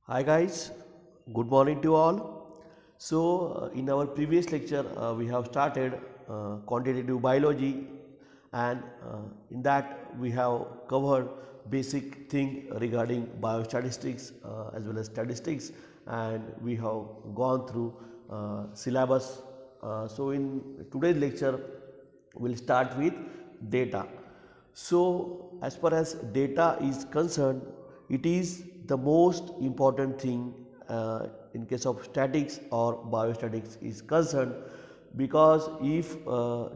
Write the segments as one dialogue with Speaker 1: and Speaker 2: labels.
Speaker 1: Hi guys, good morning to all. In our previous lecture, we have started quantitative biology, and in that we have covered basic thing regarding biostatistics as well as statistics, and we have gone through syllabus. In today's lecture, we'll start with data. So, as far as data is concerned, it is the most important thing in case of statics or biostatics is concerned, because if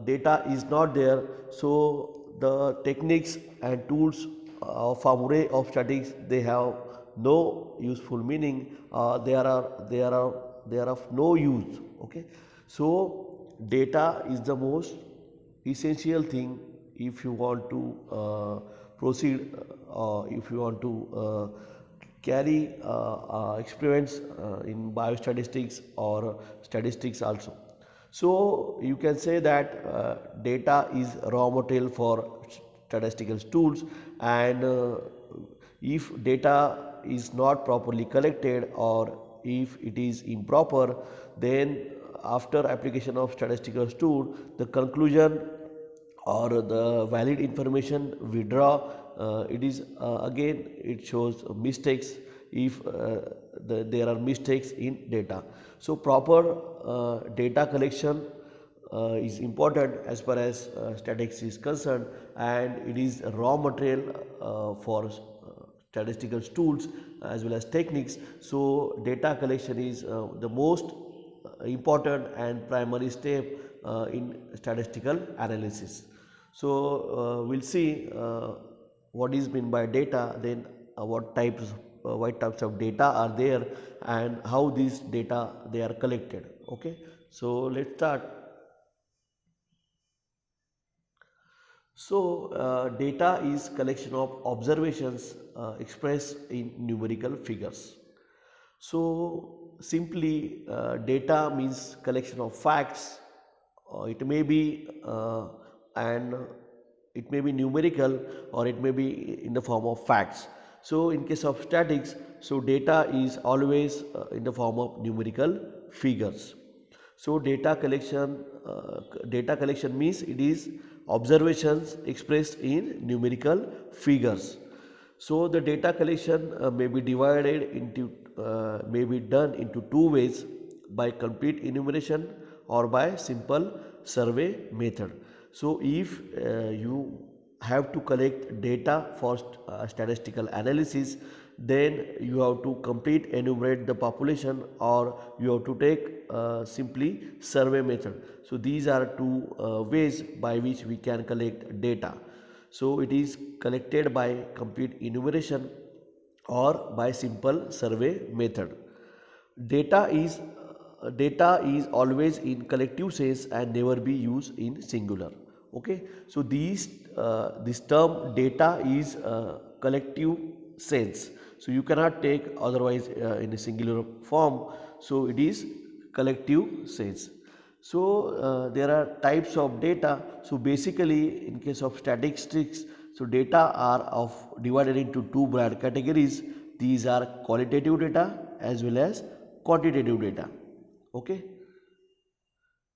Speaker 1: data is not there, so the techniques and tools of array of statics, they have no useful meaning. They are of no use. Okay, so data is the most essential thing if you want to proceed, if you want to carry experiments in biostatistics or statistics also. So you can say that data is raw material for statistical tools, and if data is not properly collected or if it is improper, then after application of statistical tool, the conclusion or the valid information we draw, it is again it shows mistakes if there are mistakes in data. So proper data collection is important as far as statistics is concerned, and it is raw material for statistical tools as well as techniques. So data collection is the most important and primary step in statistical analysis. So we'll see what is meant by data, then what types of data are there, and how these data they are collected. Okay, so let's start. So data is collection of observations expressed in numerical figures. So simply data means collection of facts. It may be and it may be numerical, or it may be in the form of facts. So in case of statics, so data is always in the form of numerical figures. So data collection means it is observations expressed in numerical figures. So the data collection may be done into two ways: by complete enumeration or by simple survey method. So if you have to collect data for statistical analysis, then you have to complete enumerate the population, or you have to take simply survey method. So these are two ways by which we can collect data. So it is collected by complete enumeration or by simple survey method. Data is always in collective sense and never be used in singular. Okay, so this term data is collective sense, so you cannot take otherwise in a singular form, so it is collective sense. So there are types of data. So basically in case of statistics, so data are divided into two broad categories. These are qualitative data as well as quantitative data. Okay,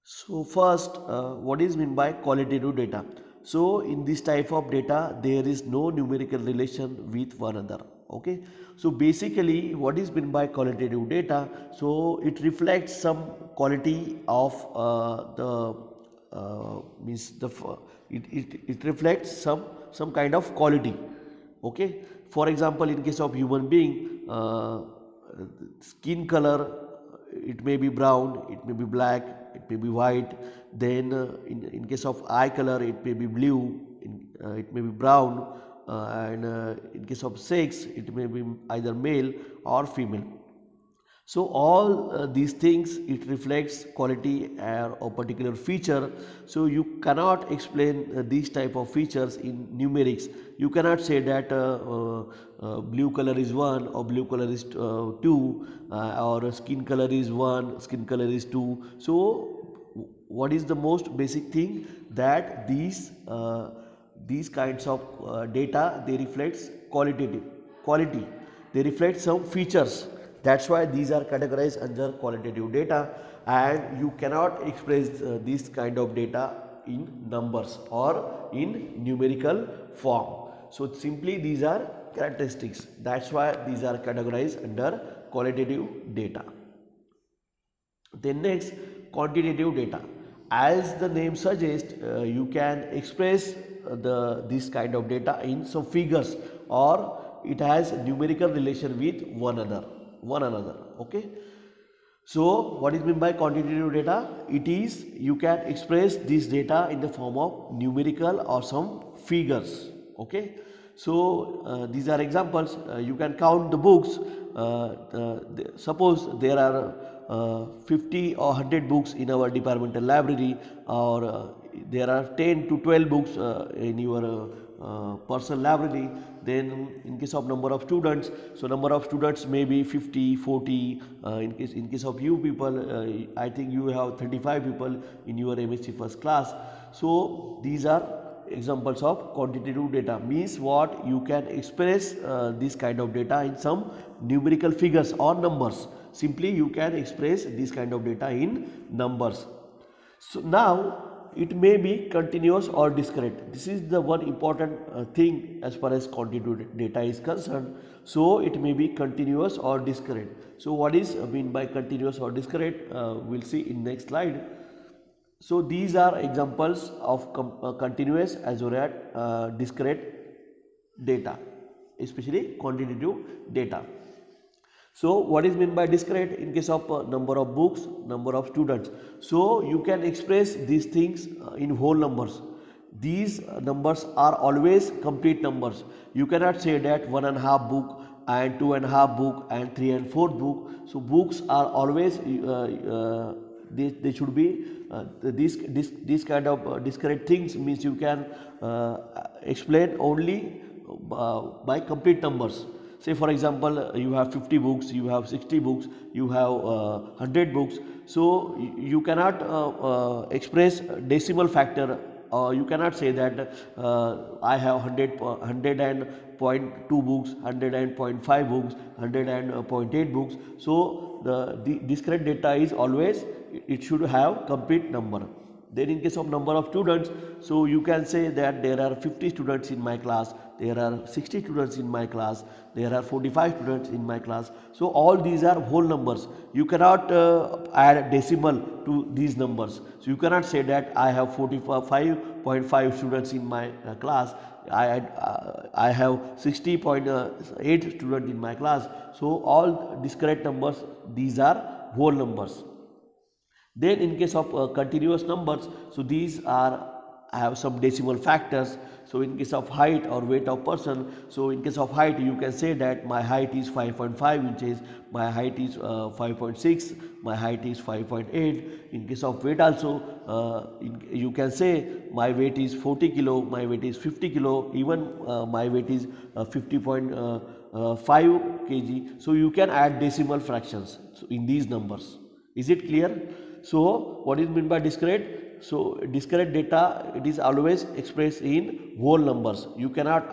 Speaker 1: so first, what is meant by qualitative data? So in this type of data, there is no numerical relation with one another. Okay, so basically, what is meant by qualitative data? So it reflects some quality of the means the it reflects some kind of quality. Okay, for example, in case of human being, skin color, it may be brown, it may be black, it may be white. Then in case of eye color, it may be blue, it may be brown, and in case of sex, it may be either male or female. So all these things, it reflects quality of particular feature. So you cannot explain these type of features in numerics. You cannot say that blue color is 1 or blue color is 2, or skin color is 1, skin color is 2. So what is the most basic thing, that these kinds of data, they reflects quality, they reflect some features. That's why these are categorized under qualitative data, and you cannot express this kind of data in numbers or in numerical form. So simply these are characteristics. That's why these are categorized under qualitative data. Then next, quantitative data. As the name suggests, you can express this kind of data in some figures, or it has numerical relation with one another. Okay. So what is meant by quantitative data? It is you can express this data in the form of numerical or some figures. Okay. So these are examples. You can count the books. Suppose there are 50 or 100 books in our departmental library, or there are 10 to 12 books in your personal library. Then in case of number of students, so number of students may be 50, 40. In case of you people, I think you have 35 people in your MSc first class. So these are examples of quantitative data. Means what? You can express this kind of data in some numerical figures or numbers. Simply you can express this kind of data in numbers. So now it may be continuous or discrete. This is the one important thing as far as quantitative data is concerned. So it may be continuous or discrete. So what is mean by continuous or discrete? We'll see in next slide. So these are examples of continuous as well as discrete data, especially quantitative data. So what is meant by discrete? In case of number of books, number of students. So you can express these things in whole numbers. These numbers are always complete numbers. You cannot say that 1.5 book and 2.5 book and 3 and 4 book. So books are always they should be this kind of discrete things. Means you can explain only by complete numbers. Say for example, you have 50 books, you have 60 books, you have 100 books. So you cannot express decimal factor. You cannot say that I have 100 and 0.2 books, 100 and 0.5 books, 100 and 0.8 books. So the discrete data is always, it should have complete number. Then in case of number of students, so you can say that there are 50 students in my class, there are 60 students in my class, there are 45 students in my class. So all these are whole numbers. You cannot add decimal to these numbers. So you cannot say that I have 45.5 students in my class, I have 60.8 students in my class. So all discrete numbers, these are whole numbers. Then in case of continuous numbers, so these are have some decimal factors. So in case of height or weight of person, so in case of height you can say that my height is 5.5 inches, my height is 5.6, my height is 5.8. In case of weight also, you can say my weight is 40 kilo, my weight is 50 kilo, even my weight is 50.5 kg. So you can add decimal fractions in these numbers. Is it clear? So what is meant by discrete? So discrete data, it is always expressed in whole numbers. You cannot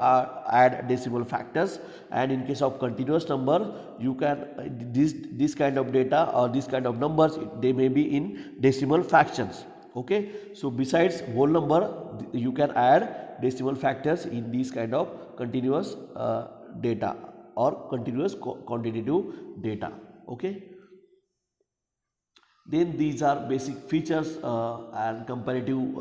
Speaker 1: add decimal factors. And in case of continuous number, you can this kind of data or this kind of numbers, they may be in decimal fractions. Okay. So besides whole number, you can add decimal factors in these kind of continuous data or continuous quantitative data. Okay. Then these are basic features and comparative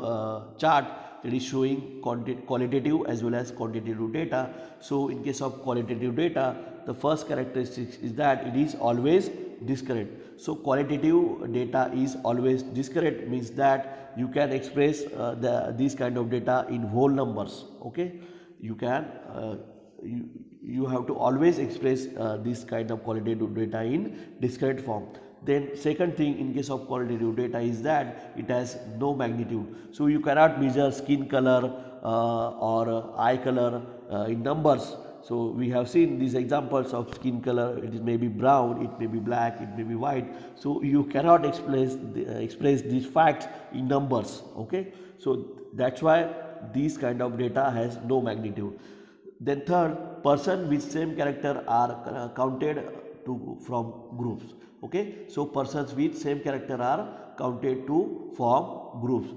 Speaker 1: chart that is showing qualitative as well as quantitative data. So in case of qualitative data, the first characteristic is that it is always discrete. So qualitative data is always discrete, means that you can express this kind of data in whole numbers. Okay, you can you have to always express this kind of qualitative data in discrete form. Then second thing in case of qualitative data is that it has no magnitude. So you cannot measure skin color or eye color in numbers. So we have seen these examples of skin color. It may be brown, it may be black, it may be white. So you cannot express these facts in numbers. Okay. So that's why this kind of data has no magnitude. Then third, person with same character are counted from groups. Okay, so persons with same character are counted to form groups.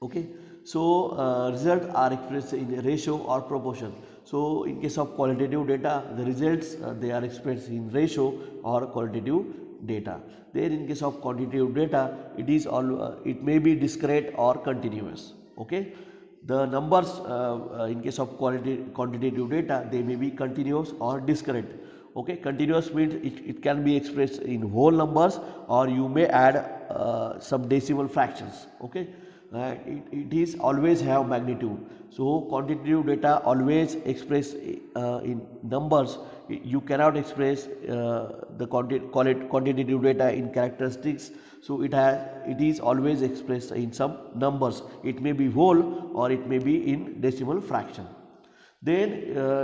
Speaker 1: Okay, so results are expressed in ratio or proportion. So in case of qualitative data, the results they are expressed in ratio or qualitative data. Then in case of quantitative data, it may be discrete or continuous. Okay, the numbers in case of quantitative data, they may be continuous or discrete. Okay, continuous means it can be expressed in whole numbers, or you may add some decimal fractions. Okay, it is always have magnitude. So quantitative data always express in numbers. You cannot express the quantitative data in characteristics. So it is always expressed in some numbers. It may be whole or it may be in decimal fraction. Then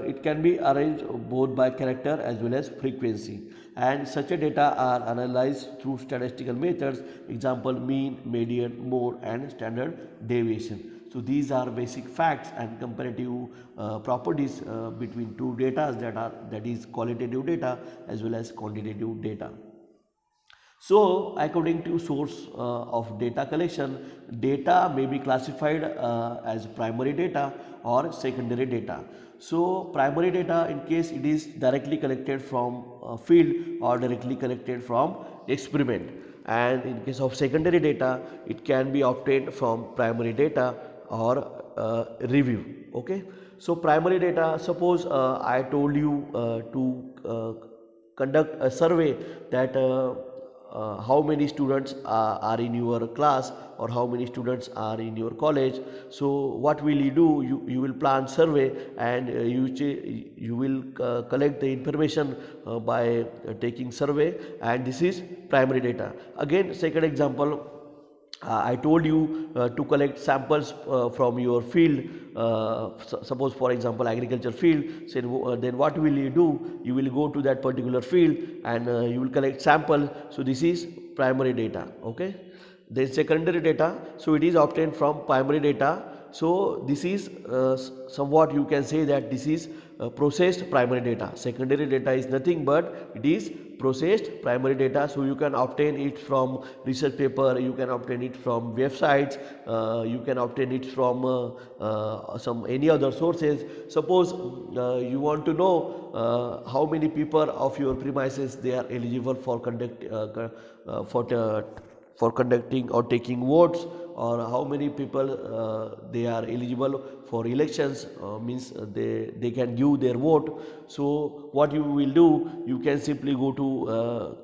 Speaker 1: it can be arranged both by character as well as frequency, and such a data are analyzed through statistical methods, example mean, median, mode and standard deviation. So these are basic facts and comparative properties between two data, that is qualitative data as well as quantitative data. So according to source of data collection, data may be classified as primary data or secondary data. So primary data, in case it is directly collected from field or directly collected from experiment, and in case of secondary data, it can be obtained from primary data or review. Okay, so primary data, suppose I told you to conduct a survey that how many students are in your class or how many students are in your college. So what will you do? You will plan survey, and you will collect the information by taking survey, and this is primary data. Again, second example, I told you to collect samples from your field, suppose for example agriculture field. So then what will you do? You will go to that particular field and you will collect sample. So this is primary data. Okay, then secondary data, so it is obtained from primary data. So this is somewhat you can say that this is processed primary data. Secondary data is nothing but it is processed primary data. So you can obtain it from research paper, you can obtain it from websites, you can obtain it from some any other sources. Suppose you want to know how many people of your premises they are eligible for for conducting or taking votes, or how many people they are eligible for elections, means they can give their vote. So what you will do, you can simply go to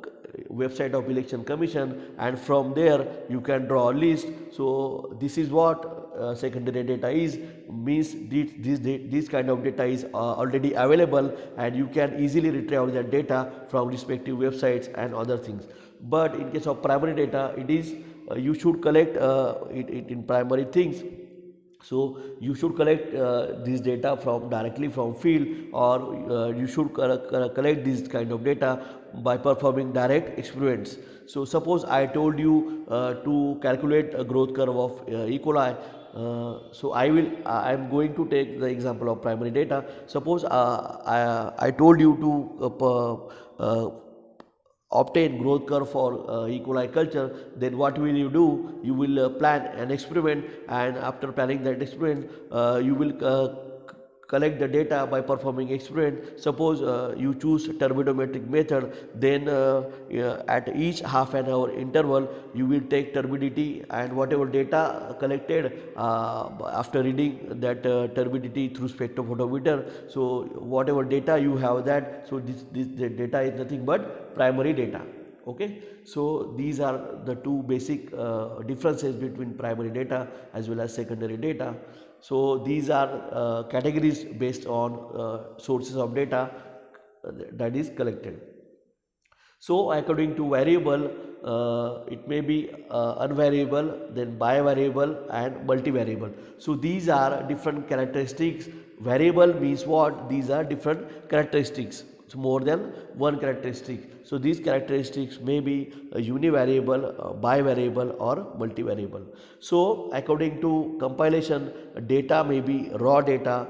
Speaker 1: website of election commission, and from there you can draw a list. So this is what secondary data is, means this kind of data is already available, and you can easily retrieve that data from respective websites and other things. But in case of primary data, it is you should collect it in primary things. So you should collect this data from directly from field, or you should collect this kind of data by performing direct experiments. So suppose I told you to calculate a growth curve of E. coli. So I am going to take the example of primary data. Suppose I told you to obtain growth curve for E. coli culture. Then what will you do? You will plan an experiment, and after planning that experiment, you will collect the data by performing experiment. Suppose you choose turbidometric method, then at each half an hour interval you will take turbidity, and whatever data collected after reading that turbidity through spectrophotometer, so whatever data you have that, so this data is nothing but primary data. Okay, so these are the two basic differences between primary data as well as secondary data. So these are categories based on sources of data that is collected. So according to variable, it may be unvariable, then bivariable and multivariable. So these are different characteristics. Variable means what? These are different characteristics. So more than one characteristic. So these characteristics may be univariable, bivariable or multivariable. So according to compilation, data may be raw data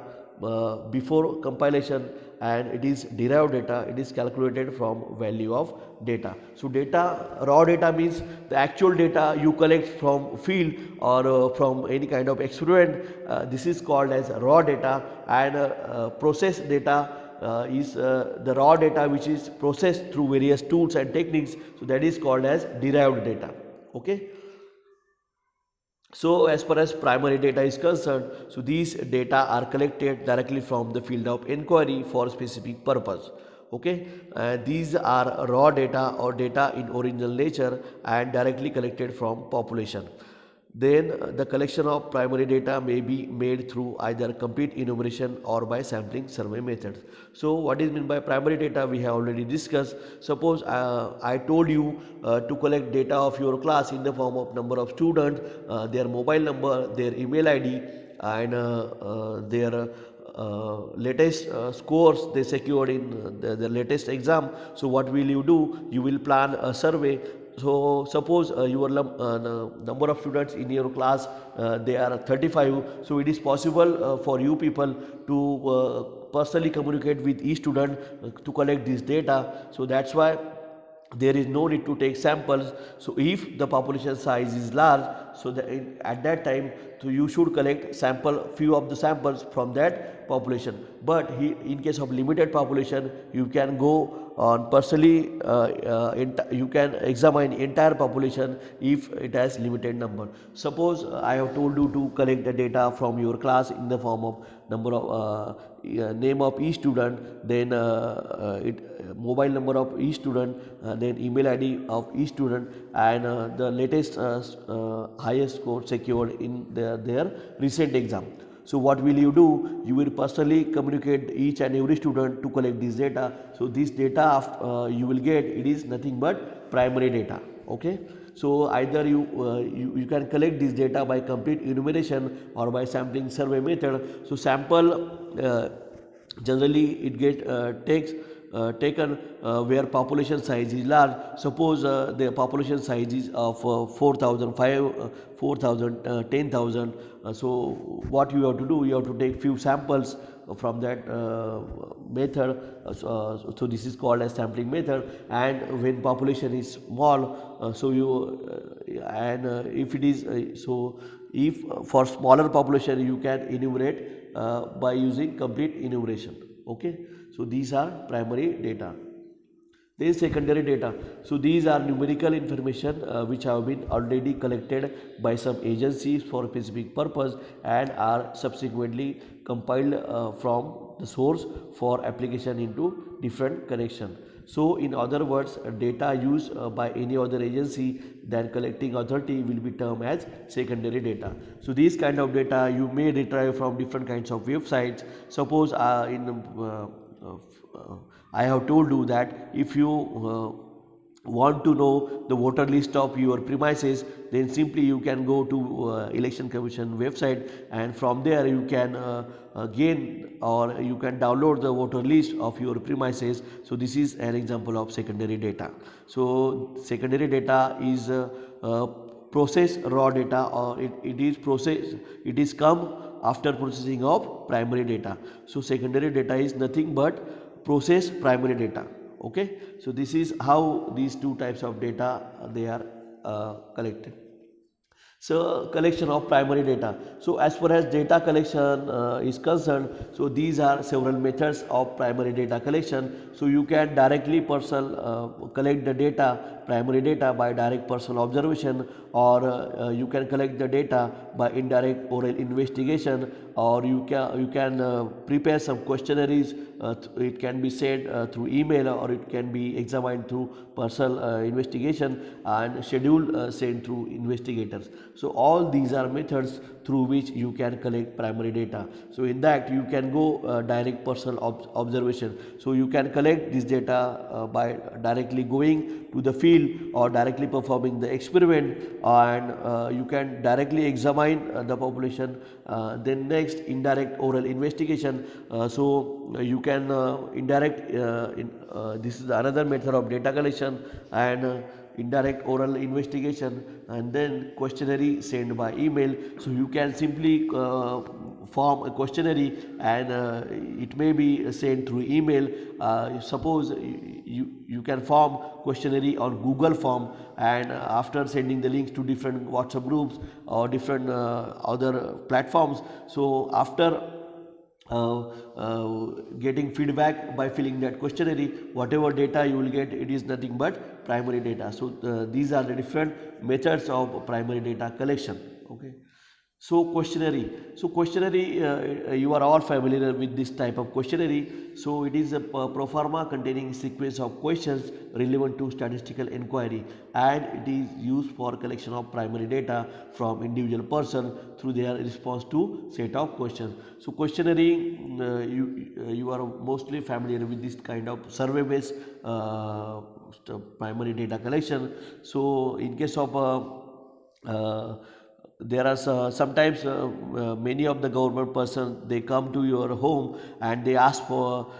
Speaker 1: before compilation, and it is derived data. It is calculated from value of data. So raw data means the actual data you collect from field or from any kind of experiment. This is called as raw data, and processed data is the raw data which is processed through various tools and techniques. So that is called as derived data. Okay. So as far as primary data is concerned, so these data are collected directly from the field of inquiry for specific purpose. Okay, these are raw data or data in original nature and directly collected from population. Then the collection of primary data may be made through either complete enumeration or by sampling survey methods. So what is meant by primary data we have already discussed. Suppose I told you to collect data of your class in the form of number of students, their mobile number, their email ID, and their latest scores they secured in the latest exam. So what will you do? You will plan a survey. So suppose your number of students in your class, they are 35. So it is possible for you people to personally communicate with each student to collect this data. So that's why there is no need to take samples. So if the population size is large, so at that time, so you should collect few of the samples from that population. But in case of limited population, you can go on personally, you can examine entire population if it has limited number. Suppose I have told you to collect the data from your class in the form of number of name of each student, then mobile number of each student, then email ID of each student, and the latest highest score secured in their recent exam. So what will you do? You will personally communicate each and every student to collect this data. So this data you will get, it is nothing but primary data. Okay. So either you can collect this data by complete enumeration or by sampling survey method. So sample generally it takes taken where population size is large. Suppose the population size is of 4,000, 10,000. So what you have to do? You have to take few samples from that method. So this is called as sampling method. And when population is small, so you if it is if for smaller population you can enumerate by using complete enumeration. Okay, so these are primary data. Then secondary data. So these are numerical information which have been already collected by some agencies for a specific purpose and are subsequently compiled from the source for application into different connection. So in other words, data used by any other agency than collecting authority will be termed as secondary data. So these kind of data you may retrieve from different kinds of websites. Suppose I have told you that if you want to know the voter list of your premises, then simply you can go to election commission website, and from there you can gain or you can download the voter list of your premises. So this is an example of secondary data. So secondary data is processed raw data, or it is processed, it is come after processing of primary data. So secondary data is nothing but processed primary data. Okay, so this is how these two types of data they are collected. So collection of primary data. So as far as data collection is concerned, so these are several methods of primary data collection. So you can directly collect the data, primary data, by direct personal observation, or you can collect the data by indirect oral investigation, or you can prepare some questionnaires. It can be sent through email, or it can be examined through personal investigation and schedule sent through investigators. So all these are methods through which you can collect primary data. So in that you can go direct personal observation. So you can collect this data by directly going to the field or directly performing the experiment, and you can directly examine the population. Then next, indirect oral investigation. So you can this is another method of data collection, and indirect oral investigation, and then questionnaire sent by email. So you can simply form a questionnaire, and it may be sent through email. Suppose you can form questionnaire on Google form, and after sending the links to different WhatsApp groups or different other platforms, so after getting feedback by filling that questionnaire, whatever data you will get, it is nothing but primary data. So these are the different methods of primary data collection. Okay. So questionnaire. So questionnaire, you are all familiar with this type of questionnaire. So it is a pro forma containing sequence of questions relevant to statistical inquiry, and it is used for collection of primary data from individual person through their response to set of questions. So questionnaire, you are mostly familiar with this kind of survey based primary data collection. So in case of there are sometimes many of the government persons, they come to your home and they ask for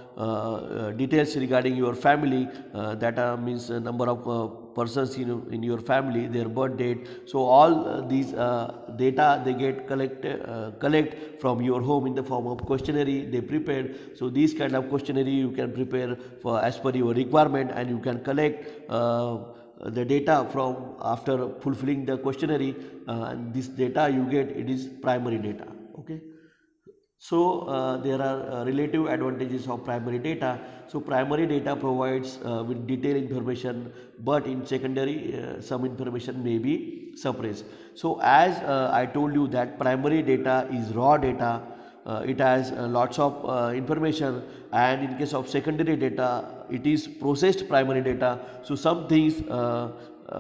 Speaker 1: details regarding your family, that means number of persons in your family, their birth date. So all these data they get collect from your home in the form of questionnaire they prepared. So these kind of questionnaire you can prepare for as per your requirement, and you can collect the data from after fulfilling the questionnaire, and this data you get, it is primary data. Okay. So there are relative advantages of primary data. So primary data provides with detailed information, but in secondary some information may be suppressed. So as I told you that primary data is raw data, it has lots of information, and in case of secondary data it is processed primary data. So some things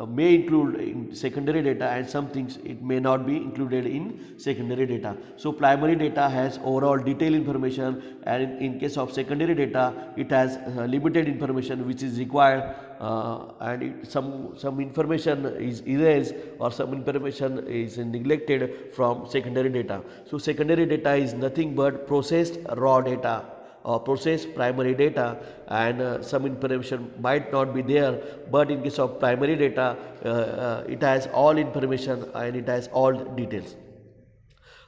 Speaker 1: may include in secondary data, and some things it may not be included in secondary data. So primary data has overall detailed information, and in case of secondary data it has limited information which is required, and some information is erased or some information is neglected from secondary data. So secondary data is nothing but processed raw data or processed primary data, and some information might not be there, but in case of primary data it has all information and it has all details.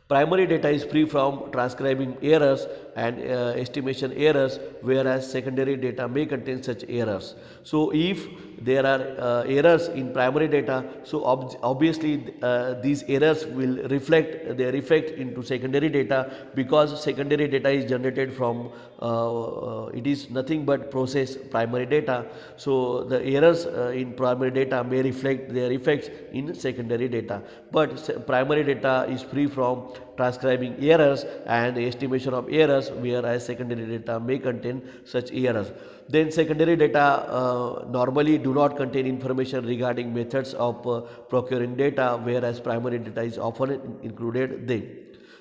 Speaker 1: Primary data is free from transcribing errors and estimation errors, whereas secondary data may contain such errors. So if there are errors in primary data, so obviously these errors will reflect their effect into secondary data, because secondary data is generated from it is nothing but processed primary data. So the errors in primary data may reflect their effects in secondary data, but primary data is free from transcribing errors and estimation of errors, whereas secondary data may contain such errors. Then secondary data normally do not contain information regarding methods of procuring data, whereas primary data is often included there.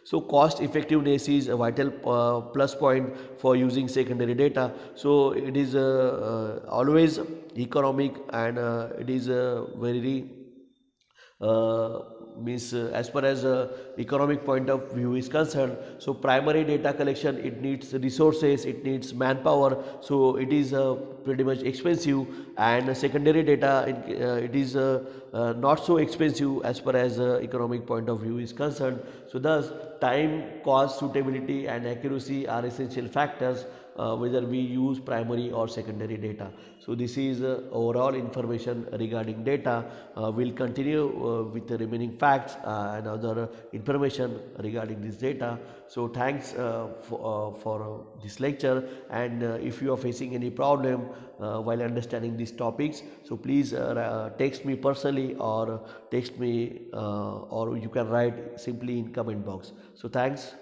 Speaker 1: So cost effectiveness is a vital plus point for using secondary data. So it is always economic, and it is very means as far as economic point of view is concerned. So primary data collection, it needs resources, it needs manpower, so it is pretty much expensive, and secondary data it is not so expensive as far as economic point of view is concerned. So thus time, cost, suitability and accuracy are essential factors whether we use primary or secondary data. So this is overall information regarding data. We'll continue with the remaining facts and other information regarding this data. So thanks for this lecture, and if you are facing any problem while understanding these topics, so please text me personally, or text me or you can write simply in comment box. So thanks.